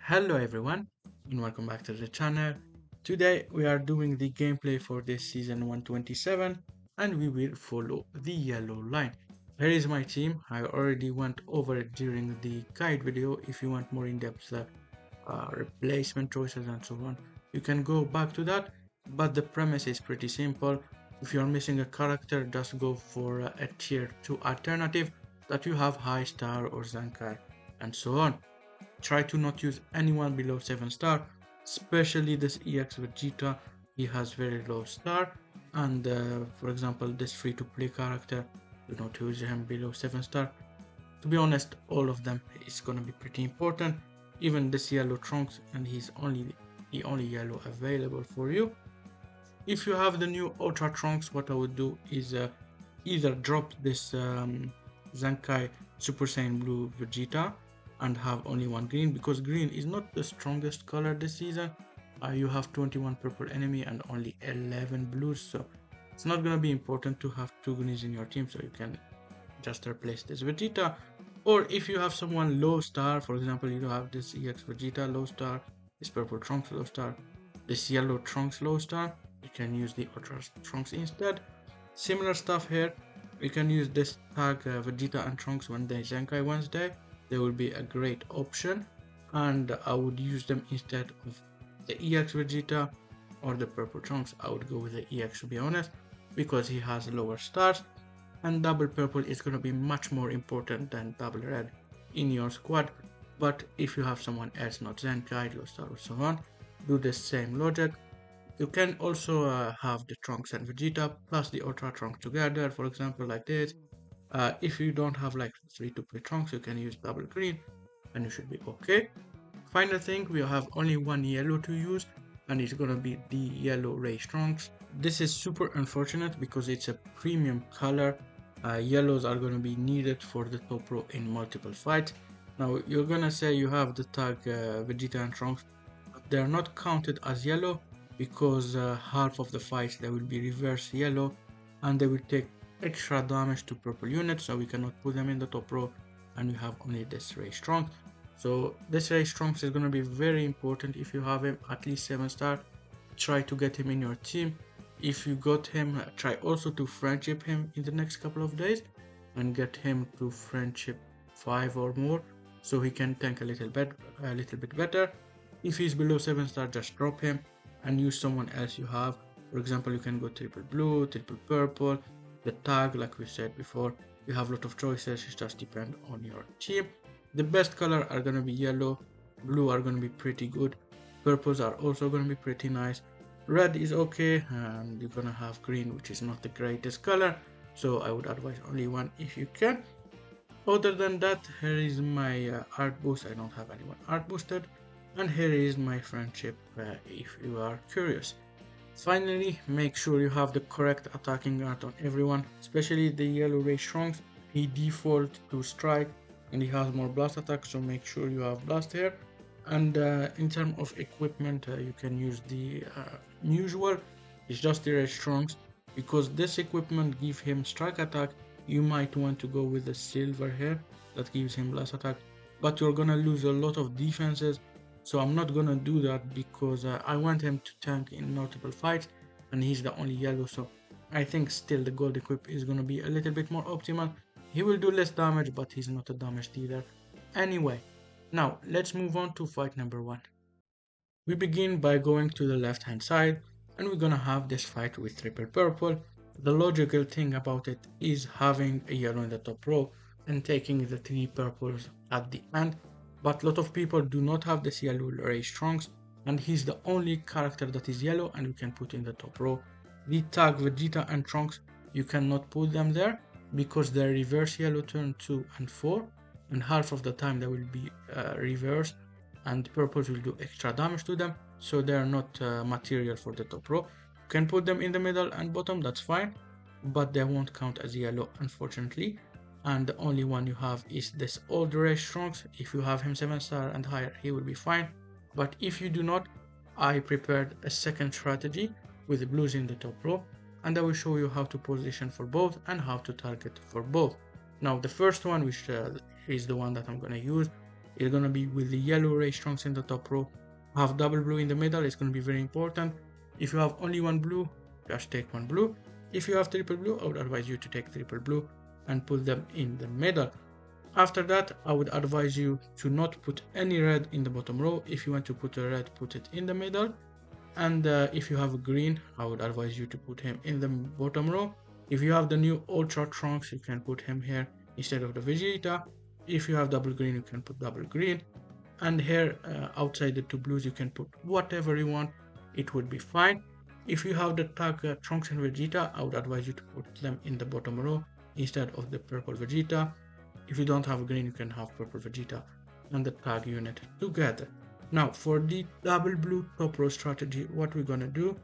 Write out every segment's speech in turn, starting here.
Hello everyone and welcome back to the channel. Today we are doing the gameplay for this season 127 and we will follow the yellow line. Here is my team. I already went over it during the guide video. If you want more in-depth replacement choices and so on, you can go back to that, but the premise is pretty simple. If you're missing a character, just go for a tier 2 alternative that you have high star or Zankai and so on. Try to not use anyone below 7 star, especially this EX Vegeta. He has very low star, and for example this free to play character, do not use him below 7 star. To be honest, all of them is gonna be pretty important. Even this yellow Trunks, and he's only the only yellow available for you. If you have the new Ultra Trunks, what I would do is either drop this Zenkai Super Saiyan Blue Vegeta and have only one green, because green is not the strongest color this season. You have 21 purple enemy and only 11 blues, so it's not gonna be important to have two greens in your team, so you can just replace this Vegeta. Or if you have someone low star, for example, you have this EX Vegeta low star, this purple Trunks low star, this yellow Trunks low star, you can use the Ultra Trunks instead. Similar stuff here, you can use this tag Vegeta and Trunks when they Zenkai Wednesday. They will be a great option, and I would use them instead of the EX Vegeta or the purple Trunks. I would go with the EX, to be honest, because he has lower stars, and double purple is going to be much more important than double red in your squad. But if you have someone else, not Zenkai, low star or so on, do the same logic. You can also have the Trunks and Vegeta plus the Ultra Trunks together, for example, like this. If you don't have like free to play Trunks, you can use double green and you should be okay. Final thing, we have only one yellow to use, and it's gonna be the yellow Ray Trunks. This is super unfortunate because it's a premium color. Yellows are gonna be needed for the top row in multiple fights. Now you're gonna say you have the tag Vegeta and Trunks, but they're not counted as yellow because half of the fights they will be reverse yellow and they will take extra damage to purple units, so we cannot put them in the top row, and we have only this Ray Trunks. So this Ray Trunks is going to be very important. If you have him at least 7 star, try to get him in your team. If you got him, try also to friendship him in the next couple of days and get him to friendship 5 or more, so he can tank a little bit better. If he's below 7 star, just drop him and use someone else you have. For example, you can go triple blue, triple purple, the tag like we said before. You have a lot of choices, it just depends on your team. The best color are gonna be yellow, blue are gonna be pretty good, purples are also gonna be pretty nice, red is okay, and you're gonna have green, which is not the greatest color, so I would advise only one if you can. Other than that, here is my art boost. I don't have anyone art boosted, and here is my friendship if you are curious. Finally, make sure you have the correct attacking art on everyone, especially the yellow Ray Trunks. He default to strike and he has more blast attack, so make sure you have blast here. And in terms of equipment, you can use the usual, it's just the Ray Trunks, because this equipment gives him strike attack. You might want to go with the silver here that gives him blast attack, but you're gonna lose a lot of defenses, so I'm not gonna do that because I want him to tank in multiple fights and he's the only yellow, so I think still the gold equip is gonna be a little bit more optimal. He will do less damage, but he's not a damage dealer. Anyway, now let's move on to fight number 1. We begin by going to the left hand side and we're gonna have this fight with triple purple. The logical thing about it is having a yellow in the top row and taking the 3 purples at the end, but a lot of people do not have this yellow Ray Trunks, and he's the only character that is yellow and you can put in the top row. The tag Vegeta and Trunks, you cannot put them there because they're reverse yellow turn 2 and 4, and half of the time they will be reversed and purples will do extra damage to them, so they are not material for the top row. You can put them in the middle and bottom, that's fine, but they won't count as yellow unfortunately. And the only one you have is this old Ray Trunks. If you have him 7 star and higher, he will be fine, but if you do not, I prepared a second strategy with the blues in the top row, and I will show you how to position for both and how to target for both. Now the first one, which is the one that I'm gonna use, It's gonna be with the yellow race trunks in the top row. Have double blue in the middle. It's gonna be very important. If you have only one blue, just take one blue. If you have triple blue, I would advise you to take triple blue and put them in the middle. After that, I would advise you to not put any red in the bottom row. If you want to put a red, put it in the middle. And if you have a green, I would advise you to put him in the bottom row. If you have the new Ultra Trunks, you can put him here instead of the Vegeta. If you have double green, you can put double green. And here outside the two blues, you can put whatever you want. It would be fine. If you have the tag Trunks and Vegeta, I would advise you to put them in the bottom row instead of the purple Vegeta. If you don't have green, you can have purple Vegeta and the tag unit together. Now for the double blue top row strategy, what we're gonna do,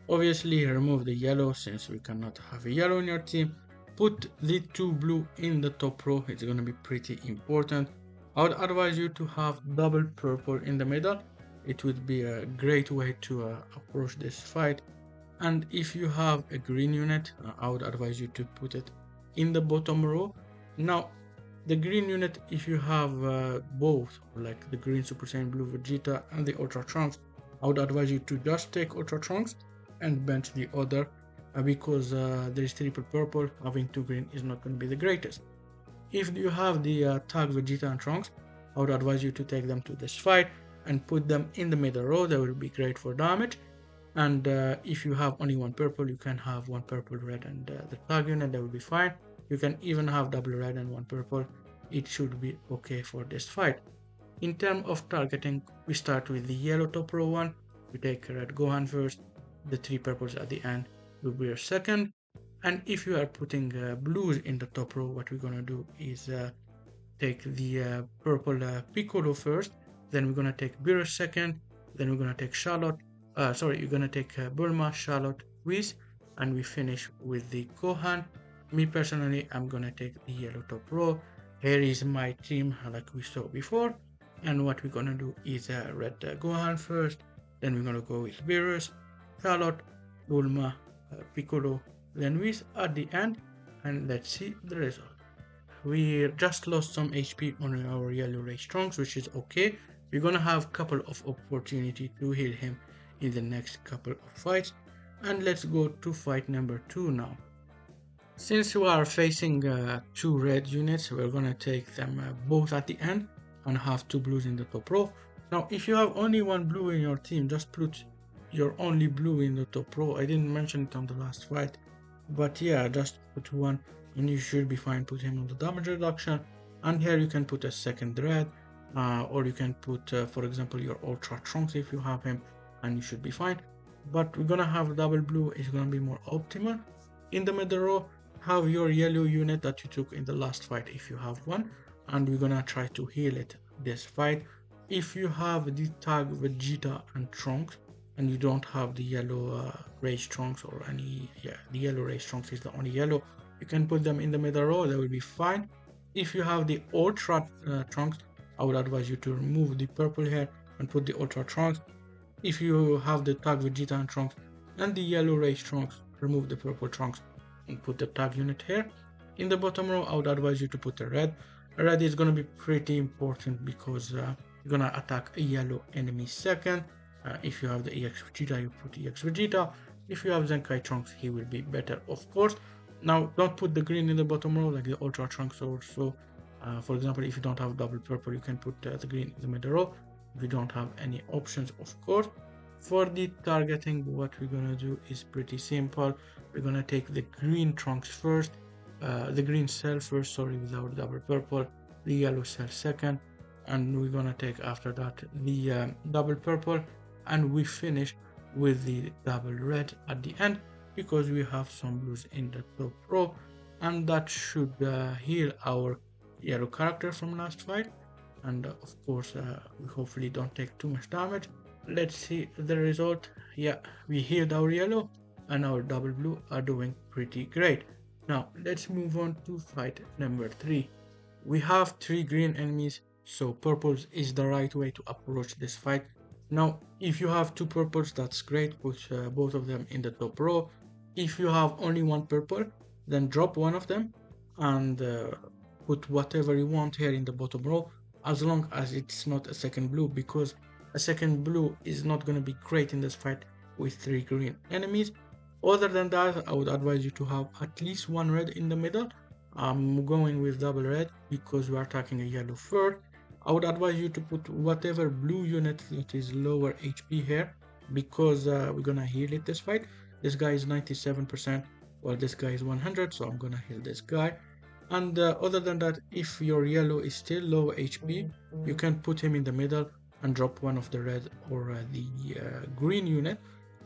obviously remove the yellow since we cannot have a yellow in your team. Put the two blue in the top row. It's gonna be pretty important. I would advise you to have double purple in the middle. It would be a great way to approach this fight. And if you have a green unit, I would advise you to put it in the bottom row. Now the green unit, if you have both, like the green Super Saiyan Blue Vegeta and the Ultra Trunks, I would advise you to just take Ultra Trunks and bench the other because there is triple purple. Having two green is not going to be the greatest. If you have the tag Vegeta and Trunks, I would advise you to take them to this fight and put them in the middle row. That will be great for damage. And if you have only one purple, you can have one purple, red, and the tag unit. That will be fine. You can even have double red and one purple. It should be okay for this fight. In terms of targeting, we start with the yellow top row one. We take red Gohan first. The three purples at the end will be your second. And if you are putting blues in the top row, what we're gonna do is take the purple Piccolo first. Then we're gonna take Beerus second. Then we're gonna take Charlotte. You're gonna take Bulma, Charlotte, Whis, and we finish with the Gohan. Me personally, I'm gonna take the yellow top row. Here is my team like we saw before, and what we're gonna do is red Gohan first, then we're gonna go with Beerus, Charlotte, Bulma, Piccolo, then Whis at the end, and let's see the result. We just lost some HP on our yellow race Trunks, which is okay. We're gonna have a couple of opportunity to heal him in the next couple of fights, and let's go to fight number 2 now. Since we are facing two red units, we're gonna take them both at the end and have two blues in the top row. Now, if you have only one blue in your team, just put your only blue in the top row. I didn't mention it on the last fight, but yeah, just put one and you should be fine. Put him on the damage reduction, and here you can put a second red, or you can put, for example, your Ultra Trunks if you have him, and you should be fine. But we're gonna have double blue. It's gonna be more optimal. In the middle row, have your yellow unit that you took in the last fight if you have one, and we're gonna try to heal it this fight. If you have the tag Vegeta and Trunks and you don't have the yellow race Trunks or any, the yellow race Trunks is the only yellow, you can put them in the middle row. That will be fine. If you have the Ultra Trunks, I would advise you to remove the purple here and put the Ultra Trunks. If you have the tag Vegeta and Trunks and the yellow race Trunks, remove the purple Trunks and put the tag unit here. In the bottom row, I would advise you to put a red. A red is going to be pretty important because you're going to attack a yellow enemy second. If you have the EX Vegeta, you put EX Vegeta. If you have Zenkai Trunks, he will be better, of course. Now, don't put the green in the bottom row like the Ultra Trunks also. For example, if you don't have double purple, you can put the green in the middle row. If you don't have any options, of course. For the targeting, what we're gonna do is pretty simple. We're gonna take the green Trunks first, the green cell first, sorry, without double purple, the yellow cell second, and we're gonna take after that the double purple, and we finish with the double red at the end because we have some blues in the top row, and that should heal our yellow character from last fight. And of course, we hopefully don't take too much damage. Let's see the result. Yeah, we healed our yellow and our double blue are doing pretty great. Now let's move on to fight number 3. We have 3 green enemies, so purples is the right way to approach this fight. Now if you have 2 purples, that's great, put both of them in the top row. If you have only 1 purple, then drop one of them and put whatever you want here in the bottom row. as long as it's not a second blue, because a second blue is not going to be great in this fight with 3 green enemies. Other than that, I would advise you to have at least 1 red in the middle. I'm going with double red because we are attacking a yellow first. I would advise you to put whatever blue unit that is lower HP here, because we're gonna heal it this fight. This guy is 97%, while this guy is 100, so I'm gonna heal this guy. And other than that, if your yellow is still low HP, you can put him in the middle and drop one of the red or the green unit,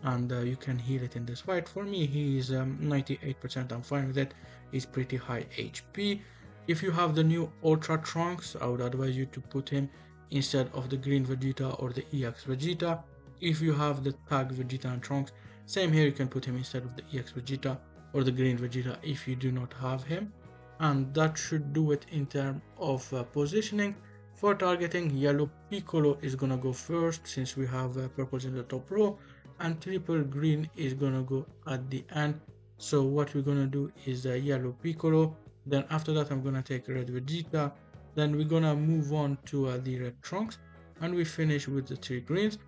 and you can heal it in this fight. For me, he is 98%, I'm fine with it. He's pretty high HP. If you have the new Ultra Trunks, I would advise you to put him instead of the green Vegeta or the EX Vegeta. If you have the tag Vegeta and Trunks, same here, you can put him instead of the EX Vegeta or the green Vegeta if you do not have him. And that should do it in terms of positioning. For targeting, yellow Piccolo is gonna go first since we have purples in the top row, and triple green is gonna go at the end. So what we're gonna do is yellow Piccolo, then after that I'm gonna take red Vegeta, then we're gonna move on to the red Trunks, and we finish with the 3 greens.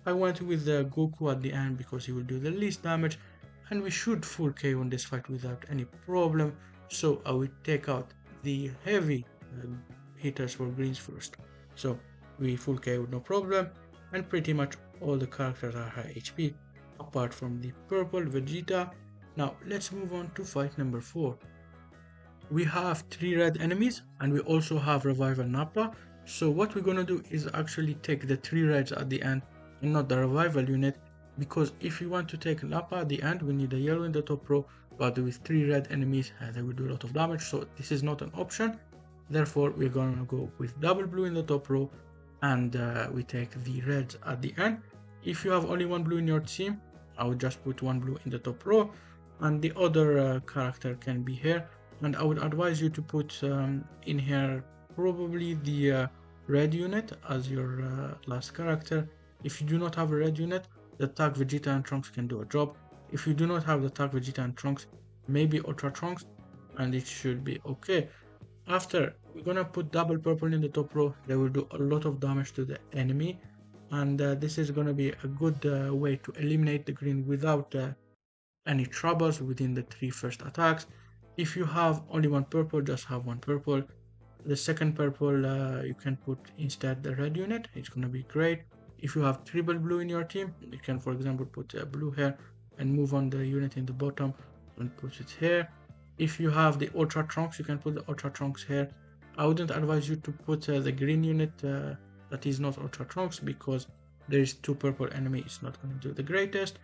I went with Goku at the end because he will do the least damage, and we should full KO in this fight without any problem. So I will take out the heavy hitters for greens first. So we full KO no problem, and pretty much all the characters are high HP apart from the purple Vegeta. Now let's move on to fight number 4. We have 3 red enemies and we also have Revival Nappa. So what we're gonna do is actually take the 3 reds at the end and not the Revival unit, because if you want to take Nappa at the end, we need a yellow in the top row, but with 3 red enemies they will do a lot of damage, so this is not an option. Therefore we're gonna go with double blue in the top row, and we take the reds at the end. If you have only 1 blue in your team, I would just put 1 blue in the top row, and the other character can be here. And I would advise you to put in here probably the red unit as your last character. If you do not have a red unit, the tag Vegeta and Trunks can do a job. If you do not have the tag Vegeta and Trunks, maybe Ultra Trunks, and it should be okay. After, we're gonna put double purple in the top row. They will do a lot of damage to the enemy, and this is gonna be a good way to eliminate the green without any troubles within the 3 first attacks. If you have only 1 purple, just have 1 purple. The second purple you can put instead the red unit, it's gonna be great. If you have triple blue in your team, you can for example put blue here and move on the unit in the bottom and put it here. If you have the Ultra Trunks, you can put the Ultra Trunks here. I wouldn't advise you to put the green unit that is not Ultra Trunks, because there is 2 purple enemy, it's not going to do the greatest.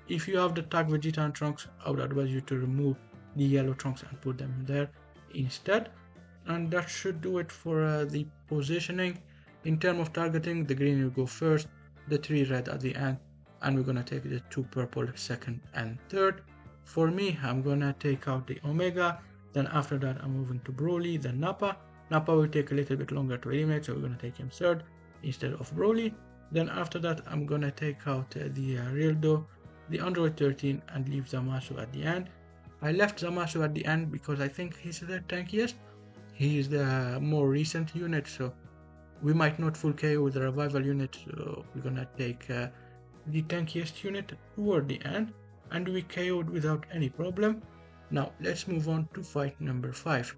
If you have the tag Vegeta and Trunks, I would advise you to remove the yellow Trunks and put them there instead. And that should do it for the positioning. In terms of targeting, the green will go first, the 3 red at the end, and we're gonna take the 2 purple second and third. For me, I'm gonna take out the Omega, then after that I'm moving to Broly, then Nappa. Nappa will take a little bit longer to eliminate, so we're gonna take him third instead of Broly. Then after that I'm gonna take out the Rildo, the Android 13, and leave Zamasu at the end. I left Zamasu at the end because I think he's the tankiest. He is the more recent unit, so we might not full KO with the revival unit, so we're gonna take the tankiest unit toward the end, and we KO'd without any problem. Now let's move on to fight number 5.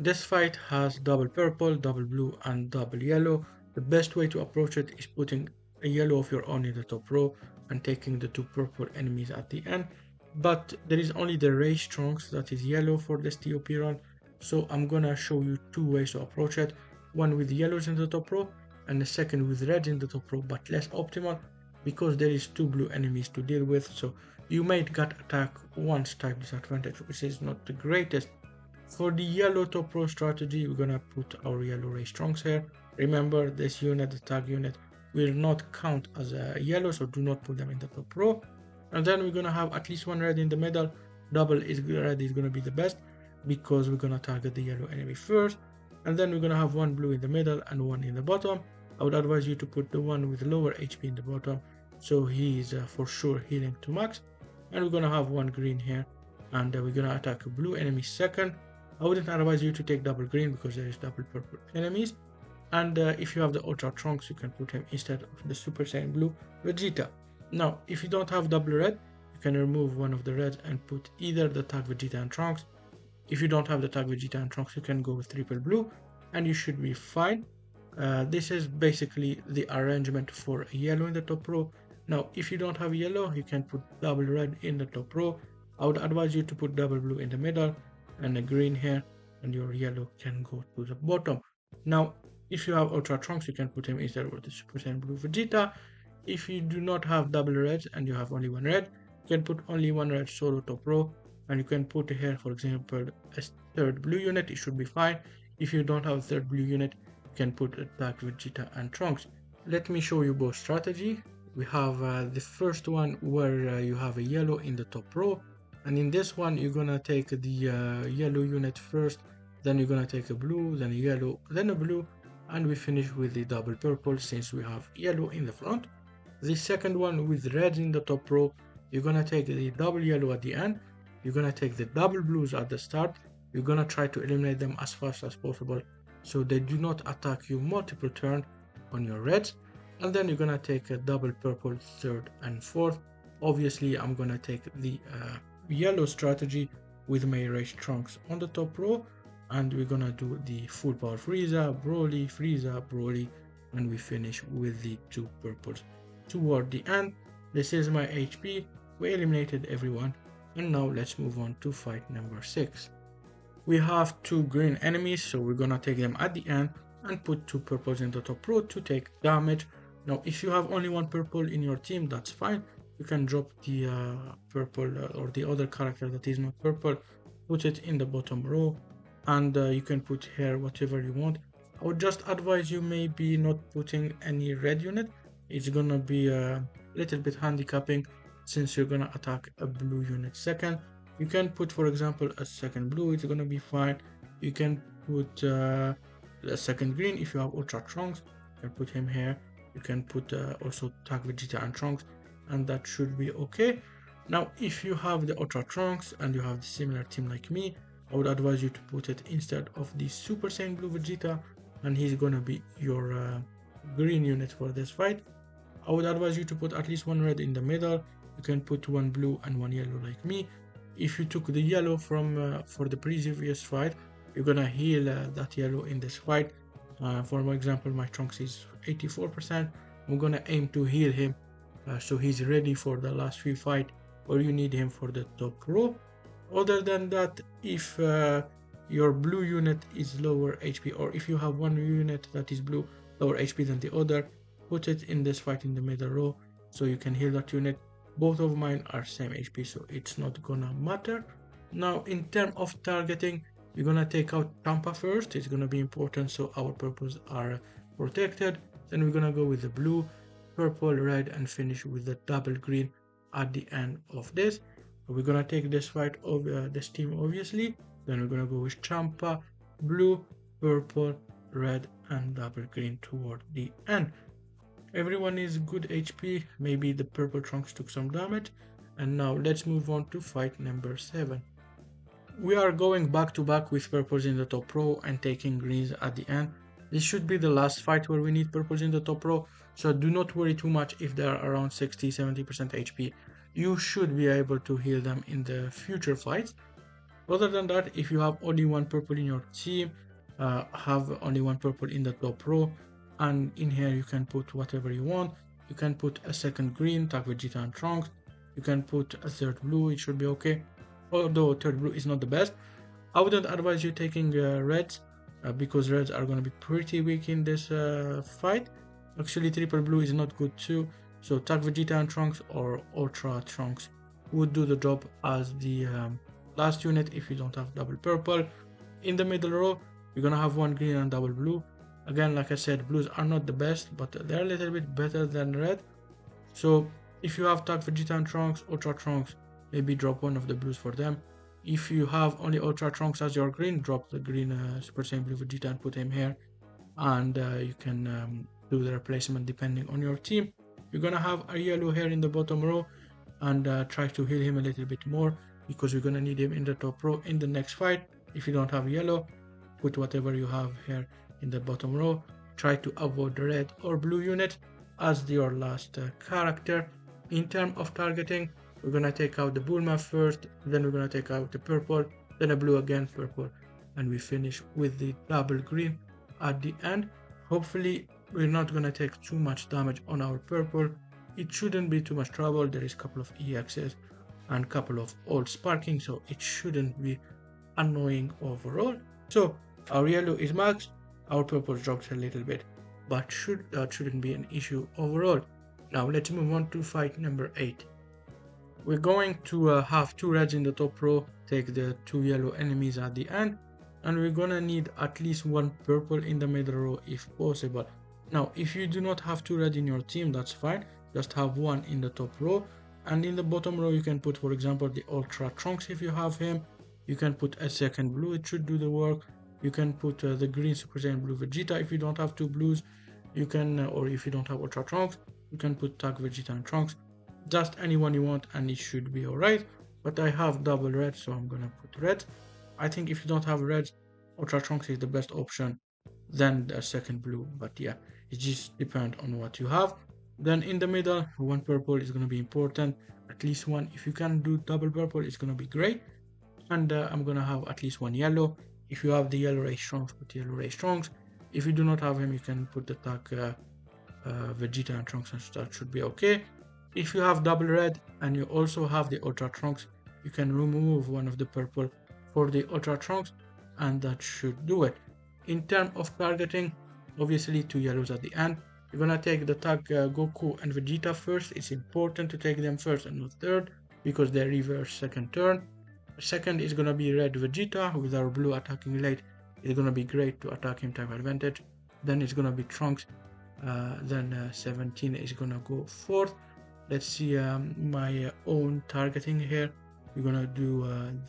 This fight has double purple, double blue, and double yellow. The best way to approach it is putting a yellow of your own in the top row and taking the 2 purple enemies at the end. But there is only the race Trunks that is yellow for this TOP run, so I'm gonna show you 2 ways to approach it. One with yellows in the top row, and the second with reds in the top row, but less optimal because there is 2 blue enemies to deal with, so you might get attack once type disadvantage, which is not the greatest. For the yellow top row strategy, we're gonna put our yellow race Trunks here. Remember, this unit, the tag unit, will not count as a yellow, so do not put them in the top row. And then we're gonna have at least 1 red in the middle. Double red is gonna be the best because we're gonna target the yellow enemy first. And then we're gonna have 1 blue in the middle and 1 in the bottom. I would advise you to put the one with lower HP in the bottom, so he is for sure healing to max. And we're gonna have 1 green here, and we're gonna attack a blue enemy second. I wouldn't advise you to take double green because there is double purple enemies. And if you have the Ultra Trunks, you can put him instead of the Super Saiyan Blue Vegeta. Now, if you don't have double red, you can remove one of the reds and put either the Tag Vegeta and Trunks. If you don't have the Tag Vegeta and Trunks, you can go with triple blue, and you should be fine. This is basically the arrangement for yellow in the top row. Now, if you don't have yellow, you can put double red in the top row. I would advise you to put double blue in the middle and a green here, and your yellow can go to the bottom. Now, if you have Ultra Trunks, you can put him instead of the Super Saiyan Blue Vegeta. If you do not have double reds and you have only one red, you can put only one red solo top row, and you can put here, for example, a third blue unit. It should be fine. If you don't have a third blue unit, you can put a Dark Vegeta and Trunks. Let me show you both strategy. We have the first one where you have a yellow in the top row, and in this one you're gonna take the yellow unit first, then you're gonna take a blue, then a yellow, then a blue, and we finish with the double purple since we have yellow in the front. The second one with red in the top row, you're gonna take the double yellow at the end, you're gonna take the double blues at the start, you're gonna try to eliminate them as fast as possible so they do not attack you multiple turns on your reds, and then you're gonna take a double purple third and fourth. Obviously I'm gonna take the yellow strategy with my erased Trunks on the top row, and we're gonna do the full power Frieza, Broly, and we finish with the two purples toward the end. This is my HP. We eliminated everyone, and now let's move on to fight number 6. We have two green enemies, so we're gonna take them at the end and put two purples in the top row to take damage. Now if you have only one purple in your team, that's fine. You can drop the purple or the other character that is not purple, put it in the bottom row, and you can put here whatever you want. I would just advise you maybe not putting any red unit. It's gonna be a little bit handicapping since you're gonna attack a blue unit second. You can put, for example, a second blue, it's gonna be fine. You can put a second green if you have Ultra Trunks. You can put him here. You can put also Tag Vegeta and Trunks, and that should be okay. Now, if you have the Ultra Trunks and you have the similar team like me, I would advise you to put it instead of the Super Saiyan Blue Vegeta, and he's gonna be your green unit for this fight. I would advise you to put at least one red in the middle. You can put one blue and one yellow like me. If you took the yellow from for the previous fight, you're gonna heal that yellow in this fight. For example, my Trunks is 84%. I'm gonna aim to heal him so he's ready for the last few fight where you need him for the top row. Other than that, if your blue unit is lower HP, or if you have one unit that is blue lower HP than the other, put it in this fight in the middle row so you can heal that unit. Both of mine are same HP, so it's not gonna matter. Now in terms of targeting, we're gonna take out Champa first. It's gonna be important so our purples are protected. Then we're gonna go with the blue, purple, red, and finish with the double green at the end of this. We're gonna take this fight over this team obviously. Then we're gonna go with Champa, blue, purple, red, and double green toward the end. Everyone is good HP, maybe the purple Trunks took some damage. And now let's move on to fight number 7. We are going back to back with purples in the top row and taking greens at the end. This should be the last fight where we need purples in the top row, so do not worry too much if they are around 60-70% HP. You should be able to heal them in the future fights. Other than that, if you have only one purple in your team, have only one purple in the top row, and in here you can put whatever you want. You can put a second green, Tag Vegeta and Trunks. You can put a third blue, it should be okay. Although third blue is not the best. I wouldn't advise you taking reds because reds are going to be pretty weak in this fight. Actually triple blue is not good too, so Tag Vegeta and Trunks or Ultra Trunks would do the job as the last unit if you don't have double purple. In the middle row you're gonna have one green and double blue. Again, like I said, blues are not the best, but they're a little bit better than red. So if you have Tag Vegeta and Trunks, Ultra Trunks, maybe drop one of the blues for them. If you have only Ultra Trunks as your green, drop the green Super Saiyan Blue Vegeta and put him here, and you can do the replacement depending on your team. You're gonna have a yellow here in the bottom row, and try to heal him a little bit more because you're gonna need him in the top row in the next fight. If you don't have yellow, put whatever you have here in the bottom row. try to avoid red or blue units as your last character. In terms of targeting, we're gonna take out the bull map first, then we're gonna take out the purple, then a blue again, purple, and we finish with the double green at the end. Hopefully we're not gonna take too much damage on our purple. It shouldn't be too much trouble. There is a couple of EXs and a couple of old sparking, so it shouldn't be annoying overall. So our yellow is maxed, our purple drops a little bit, but that shouldn't be an issue overall. Now let's move on to fight number 8. We're going to have 2 reds in the top row, take the 2 yellow enemies at the end, and we're gonna need at least 1 purple in the middle row if possible. Now if you do not have 2 red in your team, that's fine, just have 1 in the top row, and in the bottom row you can put, for example, the Ultra Trunks if you have him. You can put a second blue, it should do the work. You can put the green Super Saiyan Blue Vegeta if you don't have 2 blues. You can, or if you don't have Ultra Trunks, you can put Tag Vegeta and Trunks. Just anyone you want and it should be alright. But I have double red, so I'm gonna put red. I think if you don't have red, Ultra Trunks is the best option than the second blue. But yeah, it just depends on what you have. Then in the middle, 1 purple is gonna be important. At least 1. If you can do double purple, it's gonna be great. And I'm gonna have at least 1 yellow. If you have the yellow ray strongs, put yellow ray strongs. If you do not have him, you can put the Tag Vegeta and Trunks, and that should be okay. If you have double red and you also have the Ultra Trunks, you can remove 1 of the purple for the Ultra Trunks, and that should do it. In terms of targeting, obviously 2 yellows at the end. You're gonna take the Tag Goku and Vegeta first. It's important to take them first and not third because they reverse second turn. Second is gonna be red Vegeta with our blue attacking late. It's gonna be great to attack him, time advantage. Then it's gonna be Trunks. Then 17 is gonna go fourth. Let's see my own targeting here. We're gonna do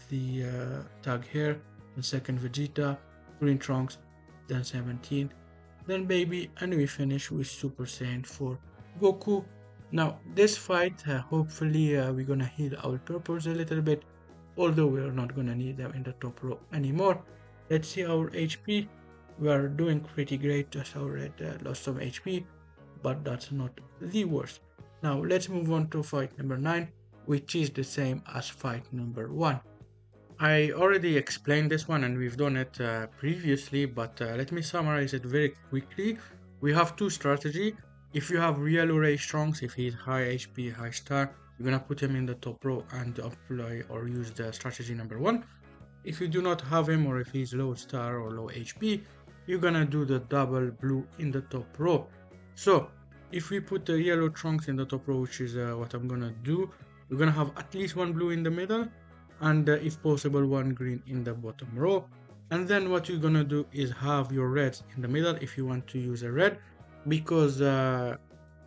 the tag here. The second Vegeta, green Trunks, then 17, then baby, and we finish with Super Saiyan 4 Goku. Now this fight, hopefully we're gonna heal our purples a little bit, although we're not gonna need them in the top row anymore. Let's see our HP. We are doing pretty great, just our red lost some HP, but that's not the worst. Now let's move on to fight number 9, which is the same as fight number 1. I already explained this one and we've done it previously, but let me summarize it very quickly. We have 2 strategy. If you have yellow ray strongs, if he's high HP, high star, you're gonna put him in the top row and apply or use the strategy number 1. If you do not have him, or if he's low star or low HP, you're gonna do the double blue in the top row. So if we put the yellow Trunks in the top row, which is what I'm gonna do, we're gonna have at least 1 blue in the middle, and if possible 1 green in the bottom row. And then what you're gonna do is have your reds in the middle if you want to use a red, because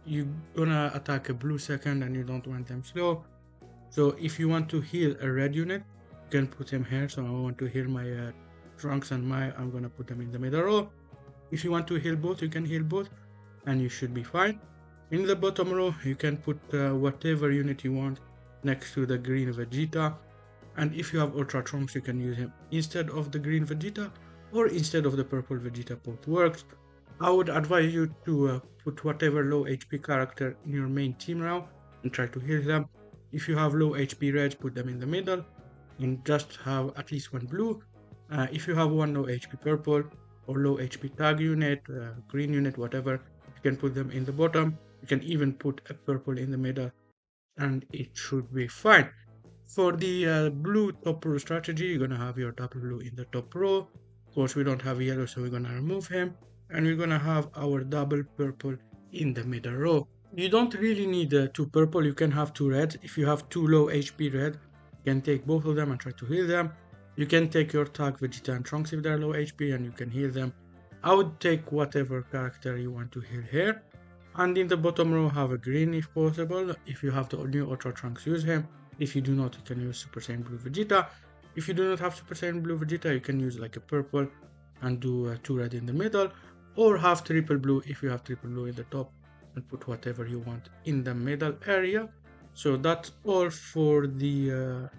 you're gonna attack a blue second and you don't want them slow. So if you want to heal a red unit, you can put him here. So I want to heal my Trunks and I'm gonna put them in the middle row. If you want to heal both, you can heal both and you should be fine. In the bottom row, you can put whatever unit you want next to the green Vegeta. And if you have Ultra Trunks, you can use him instead of the green Vegeta or instead of the purple Vegeta, both works. I would advise you to put whatever low HP character in your main team now and try to heal them. If you have low HP reds, put them in the middle and just have at least 1 blue. If you have 1 low HP purple or low HP tag unit, green unit, whatever, you can put them in the bottom. You can even put a purple in the middle and it should be fine. For the blue top row strategy, you're gonna have your double blue in the top row. Of course, we don't have yellow, so we're gonna remove him. And we're gonna have our double purple in the middle row. You don't really need 2 purple, you can have 2 reds. If you have 2 low HP red, you can take both of them and try to heal them. You can take your Tag Vegeta and Trunks if they're low HP and you can heal them. I would take whatever character you want to heal here. And in the bottom row, have a green if possible. If you have the new Ultra Trunks, use him. If you do not, you can use Super Saiyan Blue Vegeta. If you do not have Super Saiyan Blue Vegeta, you can use like a purple and do 2 red in the middle, or have triple blue if you have triple blue in the top and put whatever you want in the middle area. So that's all for the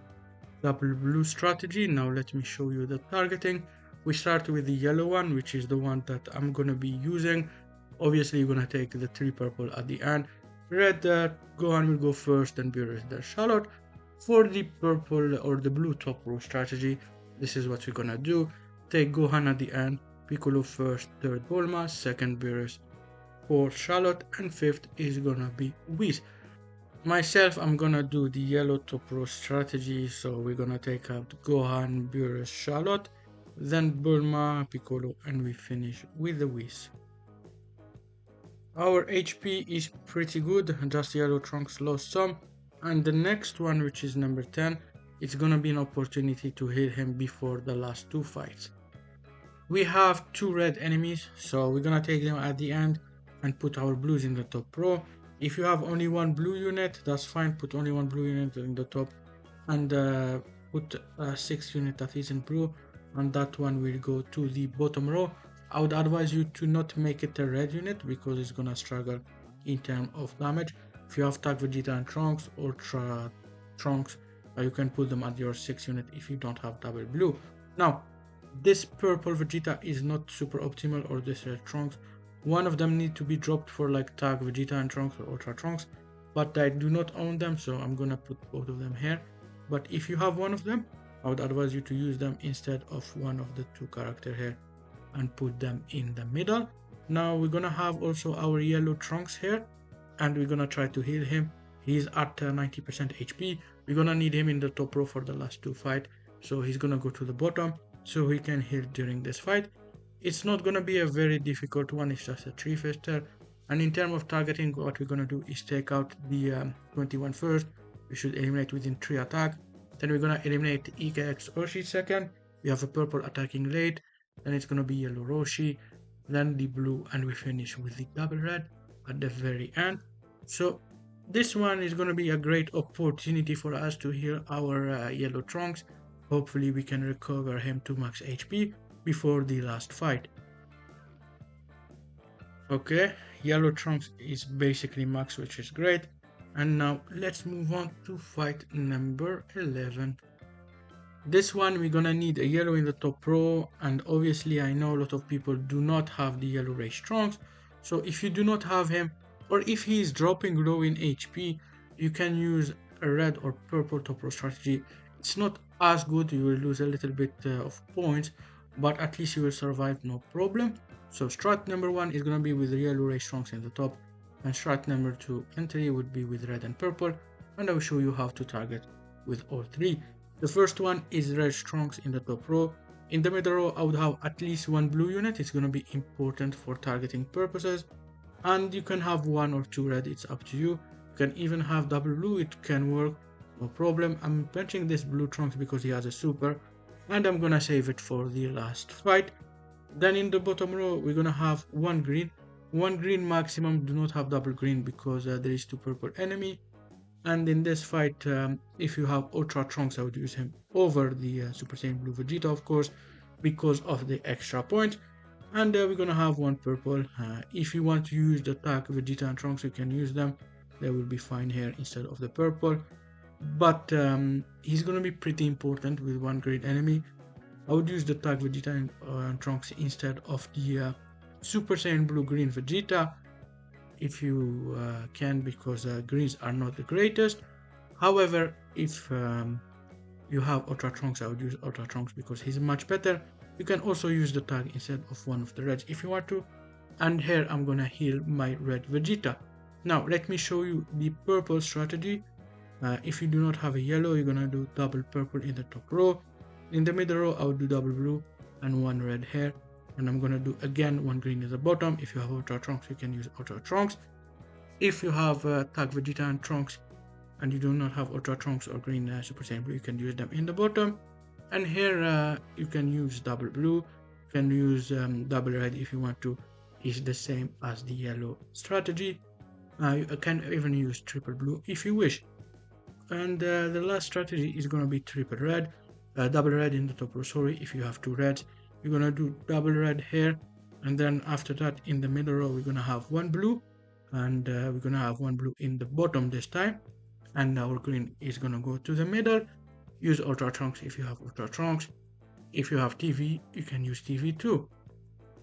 double blue strategy. Now let me show you the targeting. We start with the yellow one, which is the one that I'm gonna be using. Obviously, you're gonna take the 3 purple at the end. Red Gohan will go first, then Beerus, then Charlotte. For the purple or the blue top row strategy, this is what we're gonna do. Take Gohan at the end, Piccolo first, third Bulma, second Beerus, fourth Charlotte, and fifth is gonna be Whis. Myself, I'm gonna do the yellow top row strategy, so we're gonna take out Gohan, Beerus, Charlotte, then Bulma, Piccolo, and we finish with the Whis. Our HP is pretty good, just yellow Trunks lost some, and the next one, which is number 10, it's gonna be an opportunity to hit him before the last 2 fights. We have 2 red enemies, so we're gonna take them at the end and put our blues in the top row. If you have only 1 blue unit, that's fine, put only 1 blue unit in the top and put a 6 unit that isn't blue, and that one will go to the bottom row. I would advise you to not make it a red unit because it's gonna struggle in terms of damage. If you have Tag Vegeta and Trunks or Trunks, you can put them at your 6 unit if you don't have double blue. Now, this purple Vegeta is not super optimal, or this red Trunks. One of them need to be dropped for like Tag Vegeta and Trunks or Ultra Trunks, but I do not own them, so I'm gonna put both of them here. But if you have one of them, I would advise you to use them instead of one of the 2 characters here and put them in the middle. Now we're gonna have also our yellow Trunks here, and we're gonna try to heal him. He's at 90% HP. We're gonna need him in the top row for the last 2 fights, so he's gonna go to the bottom so he can heal during this fight. It's not gonna be a very difficult one, it's just a 3-fister. And in terms of targeting, what we're gonna do is take out the 21 first. We should eliminate within 3 attack. Then we're gonna eliminate EKX Roshi second. We have a purple attacking late. Then it's gonna be yellow Roshi, then the blue, and we finish with the double red at the very end. So this one is gonna be a great opportunity for us to heal our yellow Trunks. Hopefully we can recover him to max HP before the last fight. Okay, yellow Trunks is basically max, which is great. And now let's move on to fight number 11. This one we're gonna need a yellow in the top row, and obviously I know a lot of people do not have the yellow race Trunks, so if you do not have him, or if he is dropping low in HP, you can use a red or purple top row strategy. It's not as good, you will lose a little bit of points, but at least you will survive no problem. So strat number 1 is gonna be with the yellow race Trunks in the top, and strat number 2 and 3 would be with red and purple, and I will show you how to target with all 3. The first one is red Trunks in the top row. In the middle row, I would have at least 1 blue unit. It's going to be important for targeting purposes. And you can have 1 or 2 red, it's up to you. You can even have double blue, it can work, no problem. I'm benching this blue Trunks because he has a super, and I'm going to save it for the last fight. Then in the bottom row, we're going to have 1 green. 1 green maximum, do not have double green because there is 2 purple enemy. And in this fight, if you have Ultra Trunks, I would use him over the Super Saiyan Blue Vegeta, of course, because of the extra point. And we're gonna have 1 purple. If you want to use the Tag Vegeta and Trunks, you can use them. They will be fine here instead of the purple. But he's gonna be pretty important with 1 green enemy. I would use the Tag Vegeta and Trunks instead of the Super Saiyan Blue Green Vegeta, if you can, because greens are not the greatest. However, if you have Ultra Trunks, I would use Ultra Trunks because he's much better. You can also use the tag instead of one of the reds if you want to. And here I'm gonna heal my red Vegeta. Now let me show you the purple strategy. If you do not have a yellow, you're gonna do double purple in the top row. In the middle row, I would do double blue and 1 red here. And I'm gonna do again 1 green at the bottom. If you have Ultra Trunks, you can use Ultra Trunks. If you have Tag Vegeta and Trunks and you do not have Ultra Trunks or green Super Saiyan Blue, you can use them in the bottom. And here you can use double blue, you can use double red if you want to. It's the same as the yellow strategy. You can even use triple blue if you wish. And the last strategy is gonna be triple red, double red in the top row. Sorry, if you have 2 reds. We're gonna do double red here, and then after that in the middle row we're gonna have 1 blue, and we're gonna have 1 blue in the bottom this time, and our green is gonna go to the middle. Use Ultra Trunks if you have Ultra Trunks. If you have TV, you can use TV too.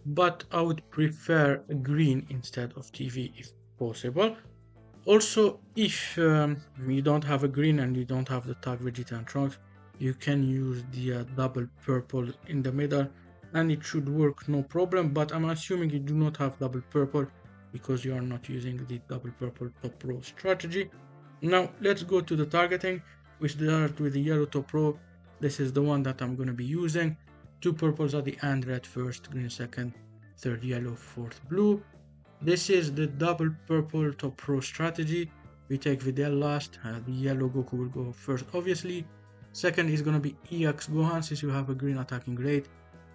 But I would prefer green instead of TV if possible. Also, if you don't have a green and you don't have the tag Vegeta and Trunks, you can use the double purple in the middle and it should work no problem. But I'm assuming you do not have double purple because you are not using the double purple top row strategy. Now let's go to the targeting. We start with the yellow top row. This is the one that I'm going to be using. Two purples at the end, red first, green second, third yellow, fourth blue. This is the double purple top row strategy. We take Videl last, the yellow Goku will go first obviously. Second is gonna be EX Gohan since you have a green attacking rate.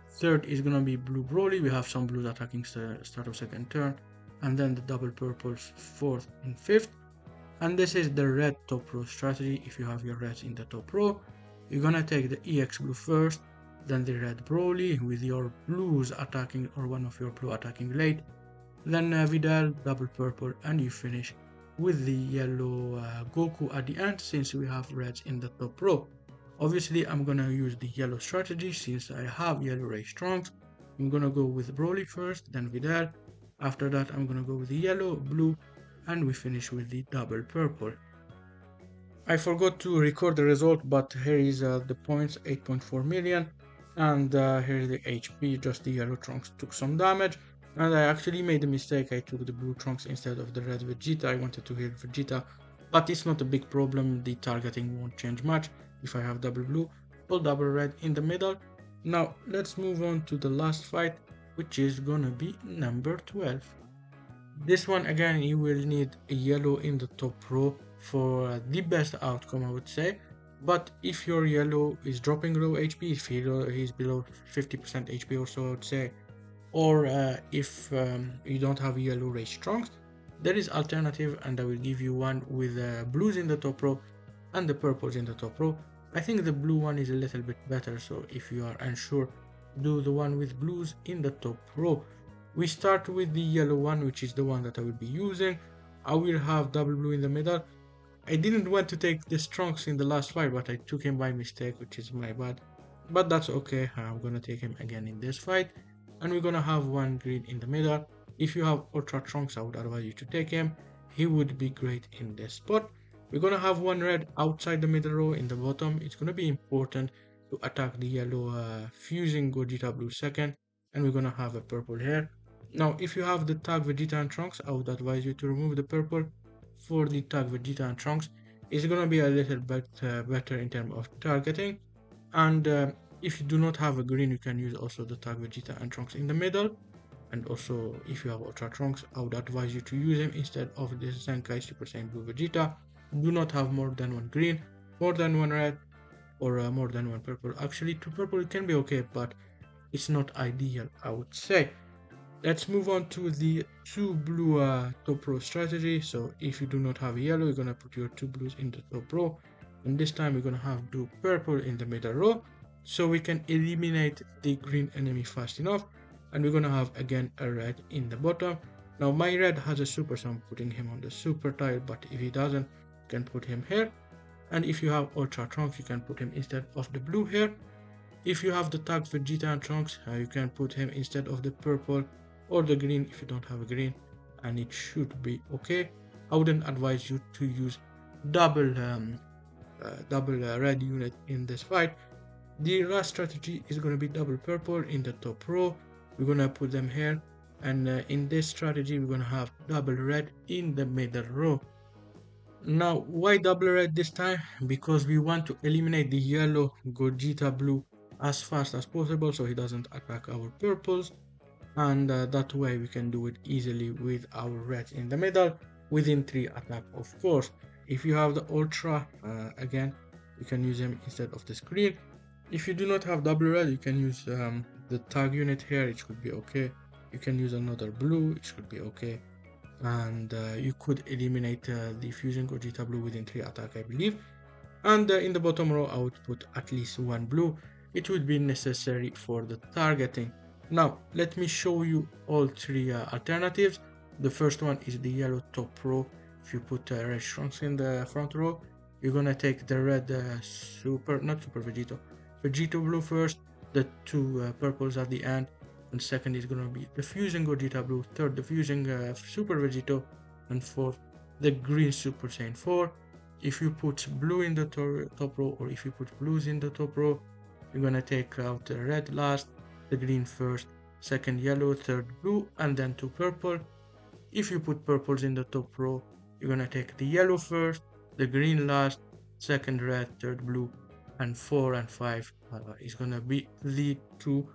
Third is gonna be blue Broly, we have some blues attacking start of second turn. And then the double purples fourth and fifth. And this is the red top row strategy. If you have your reds in the top row, you're gonna take the EX blue first, then the red Broly with your blues attacking or one of your blue attacking late. Then Vidal, double purple, and you finish with the yellow Goku at the end since we have reds in the top row. Obviously, I'm gonna use the yellow strategy since I have yellow ray strongs. I'm gonna go with Broly first, then Vidal. After that, I'm gonna go with the yellow, blue, and we finish with the double purple. I forgot to record the result, but here is the points, 8.4 million, and here is the HP, just the yellow trunks took some damage. And I actually made a mistake, I took the blue trunks instead of the red Vegeta. I wanted to heal Vegeta, but it's not a big problem, the targeting won't change much if I have double blue or double red in the middle. Now let's move on to the last fight, which is gonna be number 12. This one again, you will need a yellow in the top row for the best outcome, I would say. But if your yellow is dropping low HP, if he's below 50% HP or so, I would say, or if you don't have yellow ray strongs, there is alternative, and I will give you one with blues in the top row and the purples in the top row. I think the blue one is a little bit better, so if you are unsure, do the one with blues in the top row. We start with the yellow one, which is the one that I will be using. I will have double blue in the middle. I didn't want to take the strongs in the last fight, but I took him by mistake, which is my bad, but that's okay. I'm gonna take him again in this fight. And we're gonna have one green in the middle. If you have Ultra Trunks, I would advise you to take him. He would be great in this spot. We're gonna have one red outside the middle row in the bottom. It's gonna be important to attack the yellow fusing Gogeta blue second, and we're gonna have a purple here. Now, if you have the tag Vegeta and Trunks, I would advise you to remove the purple for the tag Vegeta and Trunks. It's gonna be a little bit better in terms of targeting, and if you do not have a green, you can use also the tag Vegeta and Trunks in the middle. And also, if you have Ultra Trunks, I would advise you to use him instead of the Zenkai Super Saiyan Blue Vegeta. Do not have more than one green, more than one red, or more than one purple. Actually, two purple can be okay, but it's not ideal, I would say. Let's move on to the two blue top row strategy. So if you do not have yellow, you're gonna put your two blues in the top row, and this time we're gonna have blue purple in the middle row, so we can eliminate the green enemy fast enough. And we're gonna have again a red in the bottom. Now my red has a super, so I'm putting him on the super tile, but if he doesn't, you can put him here. And if you have Ultra Trunks, you can put him instead of the blue here. If you have the tag Vegeta and Trunks, you can put him instead of the purple or the green if you don't have a green, and it should be okay. I wouldn't advise you to use double red unit in this fight. The last strategy is going to be double purple in the top row. We're going to put them here, and in this strategy we're going to have double red in the middle row. Now, why double red this time? Because we want to eliminate the yellow Gogeta blue as fast as possible so he doesn't attack our purples, and that way we can do it easily with our reds in the middle within 3 attack, of course. If you have the Ultra, again, you can use them instead of the screen. If you do not have double red, you can use the tag unit here, it should be okay. You can use another blue, it should be okay. And you could eliminate the Fusion Gogeta blue within 3 attack, I believe. And in the bottom row, I would put at least one blue. It would be necessary for the targeting. Now, let me show you all 3 alternatives. The first one is the yellow top row. If you put red trunks in the front row, you're gonna take the red Vegito blue first, the two purples at the end, and second is gonna be the fusing Gogeta Blue, third the fusing Super Vegito, and fourth the green Super Saiyan 4. If you put blue in the top row, or if you put blues in the top row, you're gonna take out the red last, the green first, second yellow, third blue, and then two purple. If you put purples in the top row, you're gonna take the yellow first, the green last, second red, third blue, and 4 and 5 is gonna be the two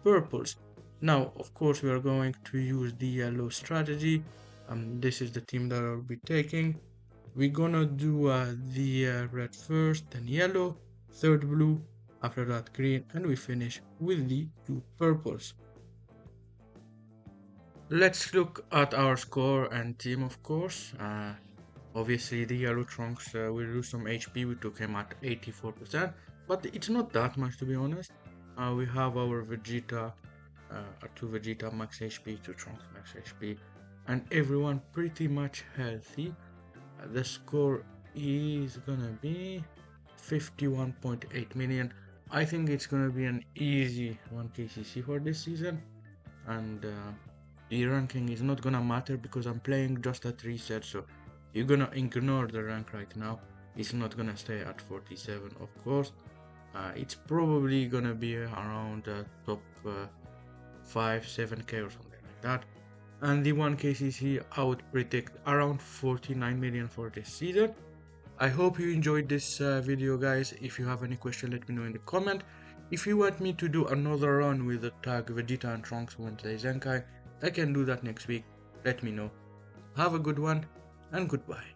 purples. Now, of course, we are going to use the yellow strategy. This is the team that I'll be taking. We're gonna do the red first, then yellow, third blue, after that green, and we finish with the two purples. Let's look at our score and team, of course. Obviously, the yellow trunks will lose some HP. We took him at 84%, but it's not that much, to be honest. We have our Vegeta, two Vegeta max HP, two trunks max HP, and everyone pretty much healthy. The score is gonna be 51.8 million. I think it's gonna be an easy 1KCC for this season, and the ranking is not gonna matter because I'm playing just at reset, so you're gonna ignore the rank right now. It's not gonna stay at 47, of course. It's probably gonna be around top 5, 7k or something like that. And the 1KCC, I would predict around 49 million for this season. I hope you enjoyed this video, guys. If you have any question, let me know in the comment. If you want me to do another run with the tag Vegeta and Trunks Wednesday Zenkai, I can do that next week. Let me know. Have a good one, and goodbye.